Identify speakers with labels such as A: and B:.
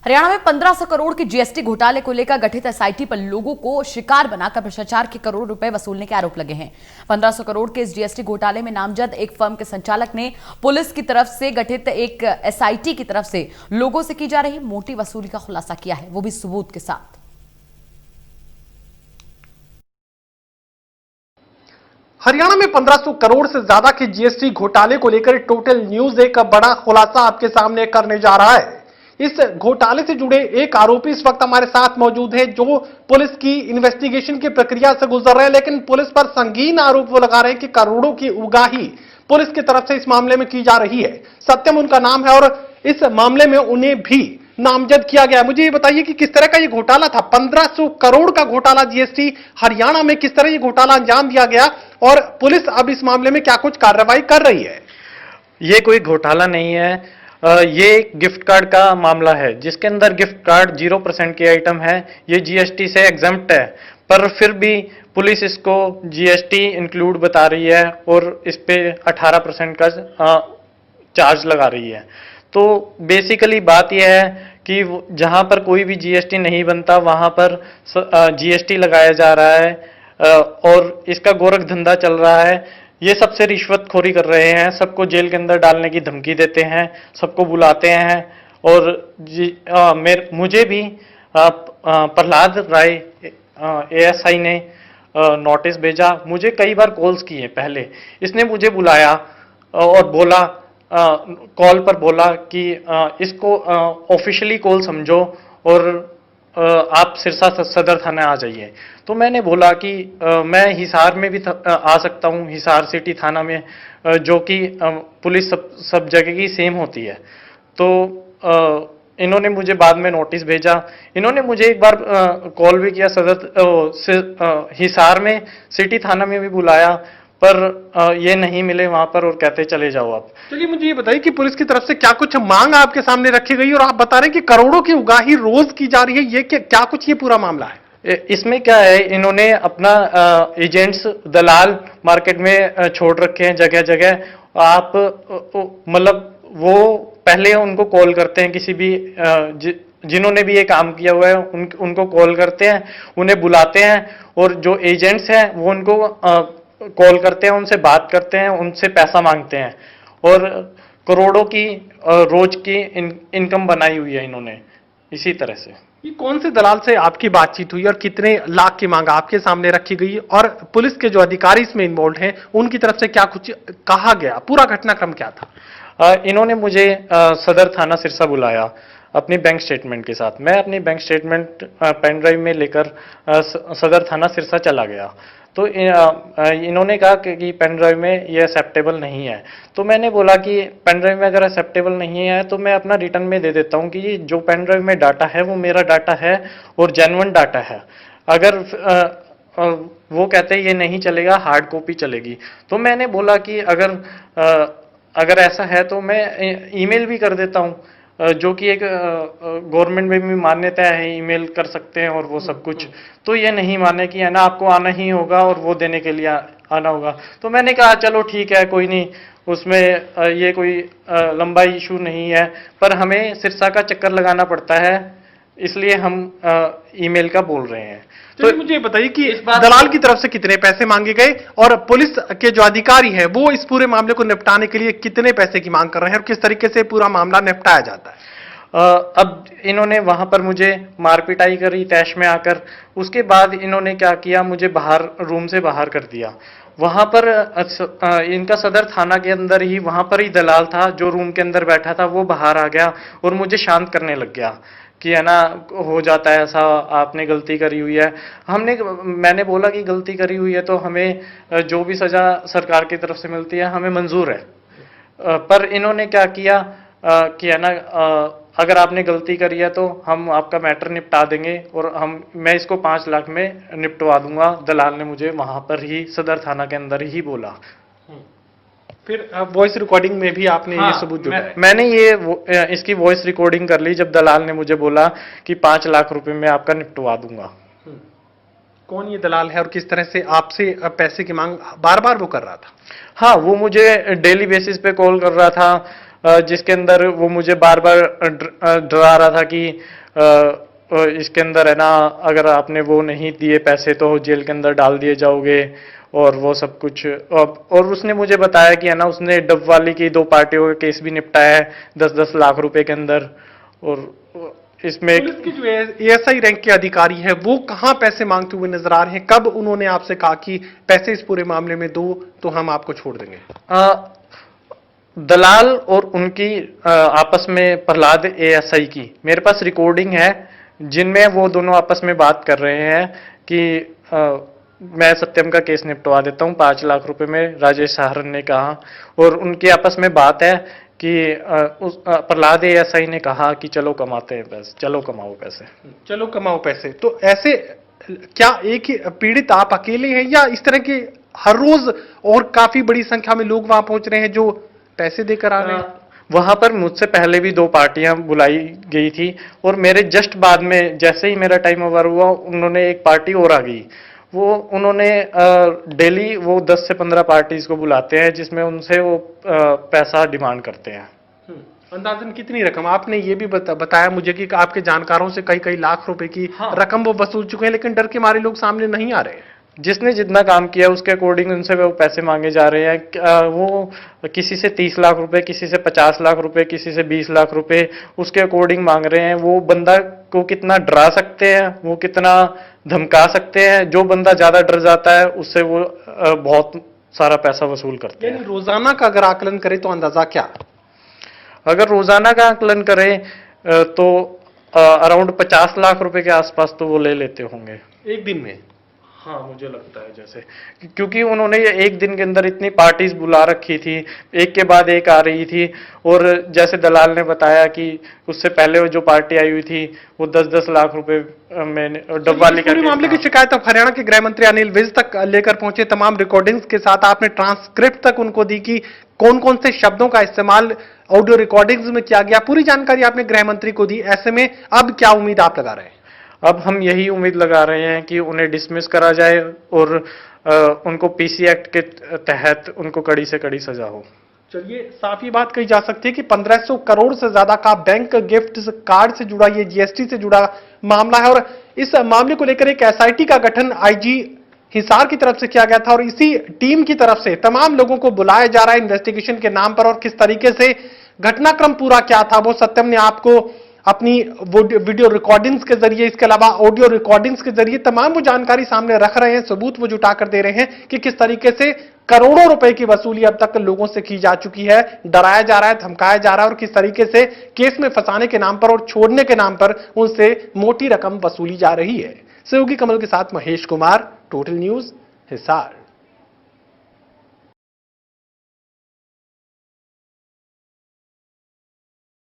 A: हरियाणा में 1500 करोड़ के जीएसटी घोटाले को लेकर गठित एसआईटी पर लोगों को शिकार बनाकर भ्रष्टाचार के करोड़ों रुपए वसूलने के आरोप लगे हैं। 1500 करोड़ के इस जीएसटी घोटाले में नामजद एक फर्म के संचालक ने पुलिस की तरफ से गठित एक एसआईटी की तरफ से लोगों से की जा रही मोटी वसूली का खुलासा किया है, वो भी सबूत के साथ।
B: हरियाणा में 1500 करोड़ से ज्यादा के जीएसटी घोटाले को लेकर टोटल न्यूज एक बड़ा खुलासा आपके सामने करने जा रहा है। इस घोटाले से जुड़े एक आरोपी इस वक्त हमारे साथ मौजूद है जो पुलिस की इन्वेस्टिगेशन की प्रक्रिया से गुजर रहे हैं, लेकिन पुलिस पर संगीन आरोप वो लगा रहे हैं कि करोड़ों की उगाही पुलिस की तरफ से इस मामले में की जा रही है। सत्यम उनका नाम है और इस मामले में उन्हें भी नामजद किया गया है। मुझे ये बताइए कि किस तरह का ये घोटाला था, 1500 करोड़ का घोटाला जीएसटी हरियाणा में, किस तरह ये घोटाला अंजाम दिया गया और पुलिस अब इस मामले में क्या कुछ कार्रवाई कर रही है?
C: ये कोई घोटाला नहीं है, ये गिफ्ट कार्ड का मामला है जिसके अंदर गिफ्ट कार्ड 0% की आइटम है। ये जीएसटी से एग्जम्प्ट है, पर फिर भी पुलिस इसको जीएसटी इंक्लूड बता रही है और इस पे 18% का चार्ज लगा रही है। तो बेसिकली बात यह है कि जहां पर कोई भी जीएसटी नहीं बनता वहां पर जीएसटी लगाया जा रहा है और इसका गोरख धंधा चल रहा है। ये सबसे रिश्वतखोरी कर रहे हैं, सबको जेल के अंदर डालने की धमकी देते हैं, सबको बुलाते हैं और मुझे भी प्रहलाद राय एएसआई ने नोटिस भेजा। मुझे कई बार कॉल्स किए पहले, इसने मुझे बुलाया और बोला, कॉल पर बोला कि इसको ऑफिशियली कॉल समझो और आप सिरसा सदर थाना आ जाइए। तो मैंने बोला कि मैं हिसार में भी आ सकता हूँ, हिसार सिटी थाना में, जो कि पुलिस सब जगह की सेम होती है। तो इन्होंने मुझे बाद में नोटिस भेजा। इन्होंने मुझे एक बार कॉल भी किया, हिसार में सिटी थाना में भी बुलाया, पर ये नहीं मिले वहां पर और कहते चले जाओ आप।
B: चलिए मुझे ये बताइए कि पुलिस की तरफ से क्या कुछ मांग आपके सामने रखी गई और आप बता रहे हैं कि करोड़ों की उगाही रोज की जा रही है, ये क्या कुछ ये पूरा मामला है?
C: इसमें क्या है, इन्होंने अपना एजेंट्स दलाल मार्केट में छोड़ रखे हैं जगह जगह। आप मतलब वो पहले उनको कॉल करते हैं, किसी भी जिन्होंने भी ये काम किया हुआ है उनको कॉल करते हैं, उन्हें बुलाते हैं और जो एजेंट्स हैं वो उनको कॉल करते हैं, उनसे बात करते हैं, उनसे पैसा मांगते हैं और करोड़ों की रोज की इनकम बनाई हुई है इन्होंने इसी तरह से।
B: ये कौन से दलाल से आपकी बातचीत हुई और कितने लाख की मांग आपके सामने रखी गई और पुलिस के जो अधिकारी इसमें इन्वॉल्व हैं उनकी तरफ से क्या कुछ कहा गया, पूरा घटनाक्रम क्या था?
C: इन्होंने मुझे सदर थाना सिरसा बुलाया अपनी बैंक स्टेटमेंट के साथ। मैं अपनी बैंक स्टेटमेंट पेन ड्राइव में लेकर सदर थाना सिरसा चला गया। तो इन्होंने कहा कि पेन ड्राइव में ये एक्सेप्टेबल नहीं है। तो मैंने बोला कि पेन ड्राइव में अगर एक्सेप्टेबल नहीं है तो मैं अपना रिटर्न में दे देता हूँ कि जो पेन ड्राइव में डाटा है वो मेरा डाटा है और जेन्युइन डाटा है। अगर वो कहते हैं ये नहीं चलेगा, हार्ड कॉपी चलेगी। तो मैंने बोला कि अगर ऐसा है तो मैं ईमेल भी कर देता हूँ, जो कि एक गवर्नमेंट में भी मान्यता है, ईमेल कर सकते हैं और वो सब कुछ। तो ये नहीं माने कि है ना आपको आना ही होगा और वो देने के लिए आना होगा। तो मैंने कहा चलो ठीक है, कोई नहीं, उसमें ये कोई लंबा इशू नहीं है, पर हमें सिरसा का चक्कर लगाना पड़ता है, इसलिए हम ईमेल का बोल रहे हैं।
B: तो मुझे बताइए कि दलाल की तरफ से कितने पैसे मांगे गए और पुलिस के जो अधिकारी हैं वो इस पूरे मामले को निपटाने के लिए कितने पैसे की मांग कर रहे हैं और किस तरीके से पूरा मामला निपटाया जाता है?
C: अब इन्होंने वहां पर मुझे मारपिटाई करी तैश में आकर। उसके बाद इन्होंने क्या किया, मुझे बाहर रूम से बाहर कर दिया। वहां पर इनका सदर थाना के अंदर ही वहां पर ही दलाल था जो रूम के अंदर बैठा था, वो बाहर आ गया और मुझे शांत करने लग गया कि है ना हो जाता है ऐसा, आपने गलती करी हुई है। मैंने बोला कि गलती करी हुई है तो हमें जो भी सजा सरकार की तरफ से मिलती है हमें मंजूर है। पर इन्होंने क्या किया कि है ना अगर आपने गलती करी है तो हम आपका मैटर निपटा देंगे और मैं इसको 5 लाख में निपटवा दूंगा। दलाल ने मुझे वहां पर ही सदर थाना के अंदर ही बोला।
B: फिर वॉइस रिकॉर्डिंग में भी आपने ये सबूत जुटाया?
C: मैंने इसकी वॉइस रिकॉर्डिंग कर ली जब दलाल ने मुझे बोला कि 5 लाख रुपए में आपका निपटवा दूंगा।
B: कौन ये दलाल है और किस तरह से आपसे पैसे की मांग बार बार वो कर रहा था?
C: हाँ, वो मुझे डेली बेसिस पे कॉल कर रहा था, जिसके अंदर वो मुझे बार बार डरा रहा था कि इसके अंदर है ना, अगर आपने वो नहीं दिए पैसे तो जेल के अंदर डाल दिए जाओगे और वो सब कुछ। और उसने मुझे बताया कि है ना, उसने डबवाली की 2 पार्टियों का केस भी निपटाया है 10-10 लाख रुपए के अंदर। और इसमें
B: पुलिस की जो एएसआई रैंक के अधिकारी है वो कहां पैसे मांगते हुए नजर आ रहे हैं? कब उन्होंने आपसे कहा कि पैसे इस पूरे मामले में दो तो हम आपको छोड़ देंगे?
C: दलाल और उनकी आपस में प्रहलाद एएसआई की मेरे पास रिकॉर्डिंग है, जिनमें वो दोनों आपस में बात कर रहे हैं कि मैं सत्यम का केस निपटवा देता हूं 5 लाख रुपए में, राजेश सहारन ने कहा। और उनकी आपस में बात है कि उस प्रहलाद एएसआई ने कहा कि चलो कमाते हैं पैसे, चलो कमाओ पैसे,
B: चलो कमाओ पैसे। तो ऐसे क्या एक ही पीड़ित आप अकेले हैं या इस तरह के हर रोज और काफी बड़ी संख्या में लोग वहां पहुंच रहे हैं जो पैसे देकर आ रहे हैं?
C: वहां पर मुझसे पहले भी 2 पार्टियां बुलाई गई थी और मेरे जस्ट बाद में जैसे ही मेरा टाइम ओवर हुआ, उन्होंने एक पार्टी और आ गई। वो उन्होंने डेली वो 10 से 15 पार्टीज को बुलाते हैं, जिसमें उनसे वो पैसा डिमांड करते हैं।
B: अंदाजन कितनी रकम? आपने ये भी बताया मुझे कि आपके जानकारों से कई कई लाख रुपए की रकम वो वसूल चुके हैं, लेकिन डर के मारे लोग सामने नहीं आ रहे हैं।
C: जिसने जितना काम किया उसके अकॉर्डिंग उनसे वो पैसे मांगे जा रहे हैं। वो किसी से 30 लाख रुपए, किसी से 50 लाख रुपए, किसी से 20 लाख रुपए, उसके अकॉर्डिंग मांग रहे हैं। वो बंदा को कितना डरा सकते हैं, वो कितना धमका सकते हैं। जो बंदा ज्यादा डर जाता है उससे वो बहुत सारा पैसा वसूल करते हैं।
B: रोजाना का अगर आकलन करें तो अंदाजा क्या?
C: अगर रोजाना का आकलन करें तो अराउंड 50 लाख रुपए के आसपास तो वो ले लेते होंगे
B: एक दिन में।
C: हाँ, मुझे लगता है जैसे, क्योंकि उन्होंने ये एक दिन के अंदर इतनी पार्टीज बुला रखी थी, एक के बाद एक आ रही थी। और जैसे दलाल ने बताया कि उससे पहले जो पार्टी आई हुई थी वो 10-10 लाख रुपए में डबवाली का
B: मामले की शिकायत अब हरियाणा के गृह मंत्री अनिल विज तक लेकर पहुंचे। तमाम रिकॉर्डिंग्स के साथ आपने ट्रांसक्रिप्ट तक उनको दी कि कौन कौन से शब्दों का इस्तेमाल ऑडियो रिकॉर्डिंग्स में किया गया। पूरी जानकारी आपने गृह मंत्री को दी। ऐसे में अब क्या उम्मीद आप लगा रहे हैं?
C: अब हम यही उम्मीद लगा रहे हैं कि उन्हें डिसमिस करा जाए और उनको पीसी एक्ट के तहत उनको कड़ी से कड़ी सजा हो।
B: चलिए, साफ ये बात कही जा सकती है कि 1500 करोड़ से ज्यादा का बैंक गिफ्ट कार्ड से जुड़ा, ये जीएसटी से जुड़ा मामला है। और इस मामले को लेकर एक एसआईटी का गठन आईजी हिसार की तरफ से किया गया था और इसी टीम की तरफ से तमाम लोगों को बुलाया जा रहा है इन्वेस्टिगेशन के नाम पर। और किस तरीके से घटनाक्रम पूरा क्या था वो सत्यम ने आपको अपनी वीडियो रिकॉर्डिंग्स के जरिए, इसके अलावा ऑडियो रिकॉर्डिंग्स के जरिए तमाम वो जानकारी सामने रख रहे हैं, सबूत वो जुटा कर दे रहे हैं कि किस तरीके से करोड़ों रुपए की वसूली अब तक लोगों से की जा चुकी है, डराया जा रहा है, धमकाया जा रहा है और किस तरीके से केस में फंसाने के नाम पर और छोड़ने के नाम पर उनसे मोटी रकम वसूली जा रही है। सहयोगी कमल के साथ महेश कुमार, टोटल न्यूज, हिसार।